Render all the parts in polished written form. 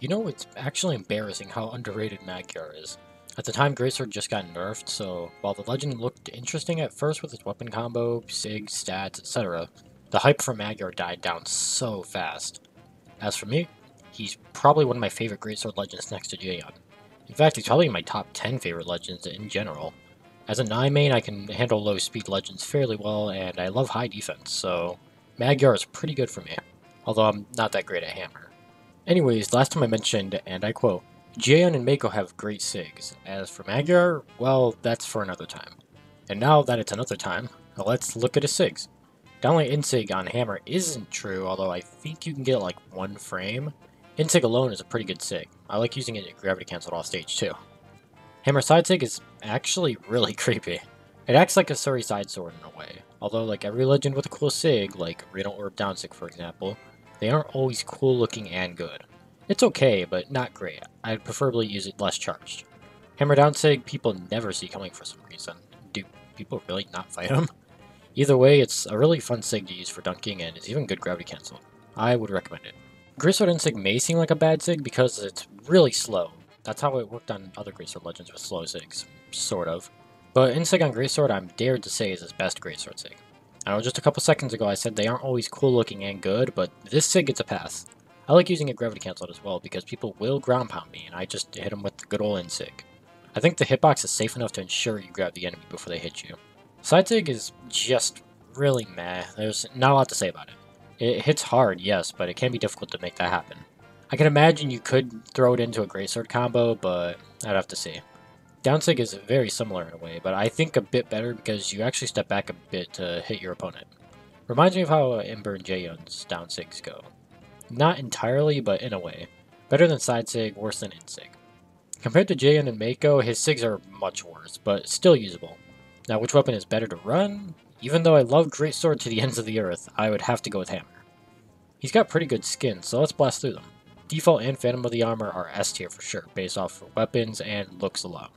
You know, it's actually embarrassing how underrated Magyar is. At the time, Greatsword just got nerfed, so while the legend looked interesting at first with its weapon combo, sig, stats, etc., the hype for Magyar died down so fast. As for me, he's probably one of my favorite Greatsword legends next to Jaeon. In fact, he's probably in my top 10 favorite legends in general. As a 9 main, I can handle low speed legends fairly well, and I love high defense, so Magyar is pretty good for me, although I'm not that great at Hammer. Anyways, last time I mentioned, and I quote, Jaeon and Mako have great SIGs. As for Magyar, well, that's for another time. And now that it's another time, let's look at his SIGs. Downlight Insig on Hammer isn't true, although I think you can get like one frame. Insig alone is a pretty good SIG. I like using it at gravity cancelled off stage too. Hammer side SIG is actually really creepy. It acts like a Suri side sword in a way, although like every legend with a cool SIG, like Reno Orb down SIG for example, they aren't always cool looking and good. It's okay, but not great. I'd preferably use it less charged. Hammer down SIG, people never see coming for some reason. Do people really not fight him? Either way, it's a really fun SIG to use for dunking and it's even good gravity cancel. I would recommend it. Greatsword Insig may seem like a bad SIG because it's really slow. That's how it worked on other Greatsword legends with slow SIGs, sort of. But Insig on Greatsword I'm dared to say is his best Greatsword SIG. I know just a couple seconds ago I said they aren't always cool looking and good, but this SIG gets a pass. I like using it gravity cancelled as well because people will ground pound me and I just hit them with the good old Insig. I think the hitbox is safe enough to ensure you grab the enemy before they hit you. Side SIG is just really meh. There's not a lot to say about it. It hits hard, yes, but it can be difficult to make that happen. I can imagine you could throw it into a Greatsword combo, but I'd have to see. Downsig is very similar in a way, but I think a bit better because you actually step back a bit to hit your opponent. Reminds me of how Ember and Jaeon's downsigs go. Not entirely, but in a way. Better than side sig, worse than insig. Compared to Jaeon and Mako, his sigs are much worse, but still usable. Now, which weapon is better to run? Even though I love Greatsword to the ends of the earth, I would have to go with Hammer. He's got pretty good skins, so let's blast through them. Default and Phantom of the Armor are S tier for sure, based off weapons and looks alone.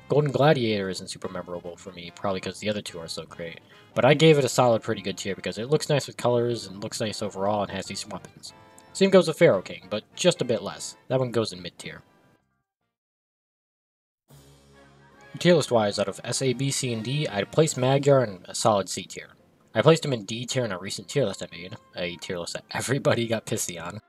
Golden Gladiator isn't super memorable for me, probably because the other two are so great, but I gave it a solid pretty good tier because it looks nice with colors and looks nice overall and has decent weapons. Same goes with Pharaoh King, but just a bit less. That one goes in mid tier. Tier list wise, out of S, A, B, C, and D, I'd place Magyar in a solid C tier. I placed him in D tier in a recent tier list I made, a tier list that everybody got pissy on.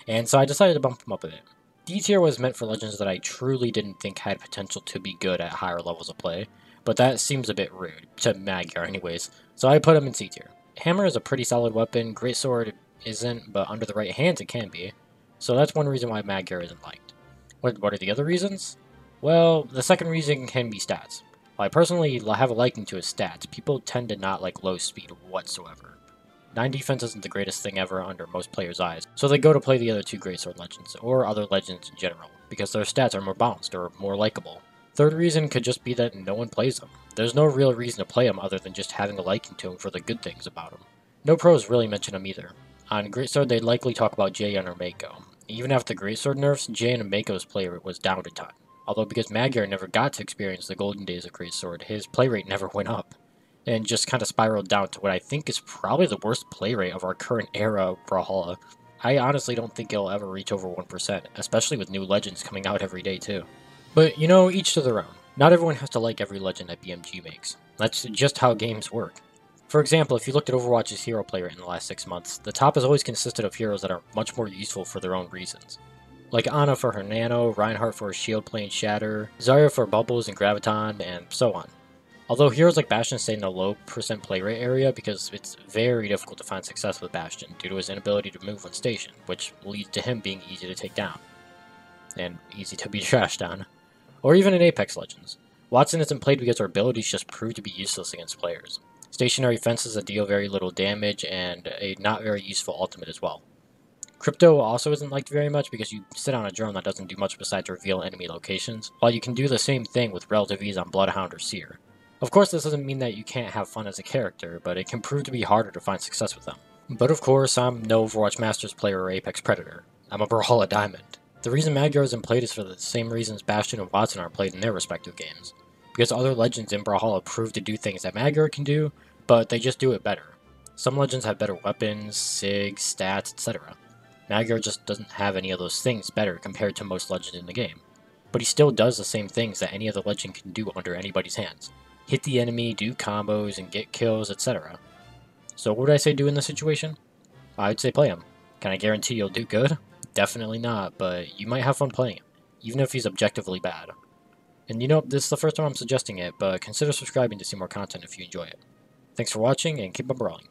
And so I decided to bump him up a bit. D tier was meant for legends that I truly didn't think had potential to be good at higher levels of play, but that seems a bit rude, to Magyar anyways, so I put him in C tier. Hammer is a pretty solid weapon, Greatsword isn't, but under the right hands it can be, so that's one reason why Magyar isn't liked. What are the other reasons? Well, the second reason can be stats. While I personally have a liking to his stats, people tend to not like low speed whatsoever. 9 defense isn't the greatest thing ever under most players' eyes, so they go to play the other two Greatsword legends, or other legends in general, because their stats are more balanced or more likable. Third reason could just be that no one plays them. There's no real reason to play them other than just having a liking to them for the good things about them. No pros really mention them either. On Greatsword they'd likely talk about Jaeon or Mako. Even after the Greatsword nerfs, Jaeon and Mako's play rate was down a ton. Although because Magyar never got to experience the golden days of Greatsword, his play rate never went up, and just kind of spiraled down to what I think is probably the worst play rate of our current era of Brawlhalla. I honestly don't think it'll ever reach over 1%, especially with new legends coming out every day too. But you know, each to their own. Not everyone has to like every legend that BMG makes. That's just how games work. For example, if you looked at Overwatch's hero play rate in the last 6 months, the top has always consisted of heroes that are much more useful for their own reasons. Like Ana for her nano, Reinhardt for her shield play and shatter, Zarya for bubbles and graviton, and so on. Although heroes like Bastion stay in the low percent play rate area because it's very difficult to find success with Bastion due to his inability to move when stationed, which leads to him being easy to take down, and easy to be trashed on. Or even in Apex Legends. Wattson isn't played because her abilities just prove to be useless against players. Stationary fences that deal very little damage, and a not very useful ultimate as well. Crypto also isn't liked very much because you sit on a drone that doesn't do much besides reveal enemy locations, while you can do the same thing with relative ease on Bloodhound or Seer. Of course, this doesn't mean that you can't have fun as a character, but it can prove to be harder to find success with them. But of course, I'm no Overwatch Masters player or Apex Predator. I'm a Brawlhalla Diamond. The reason Magyar isn't played is for the same reasons Bastion and Wattson aren't played in their respective games. Because other legends in Brawlhalla prove to do things that Magyar can do, but they just do it better. Some legends have better weapons, SIG, stats, etc. Magyar just doesn't have any of those things better compared to most legends in the game. But he still does the same things that any other legend can do under anybody's hands. Hit the enemy, do combos, and get kills, etc. So what would I say do in this situation? I'd say play him. Can I guarantee you'll do good? Definitely not, but you might have fun playing him, even if he's objectively bad. And you know, this is the first time I'm suggesting it, but consider subscribing to see more content if you enjoy it. Thanks for watching, and keep on brawling.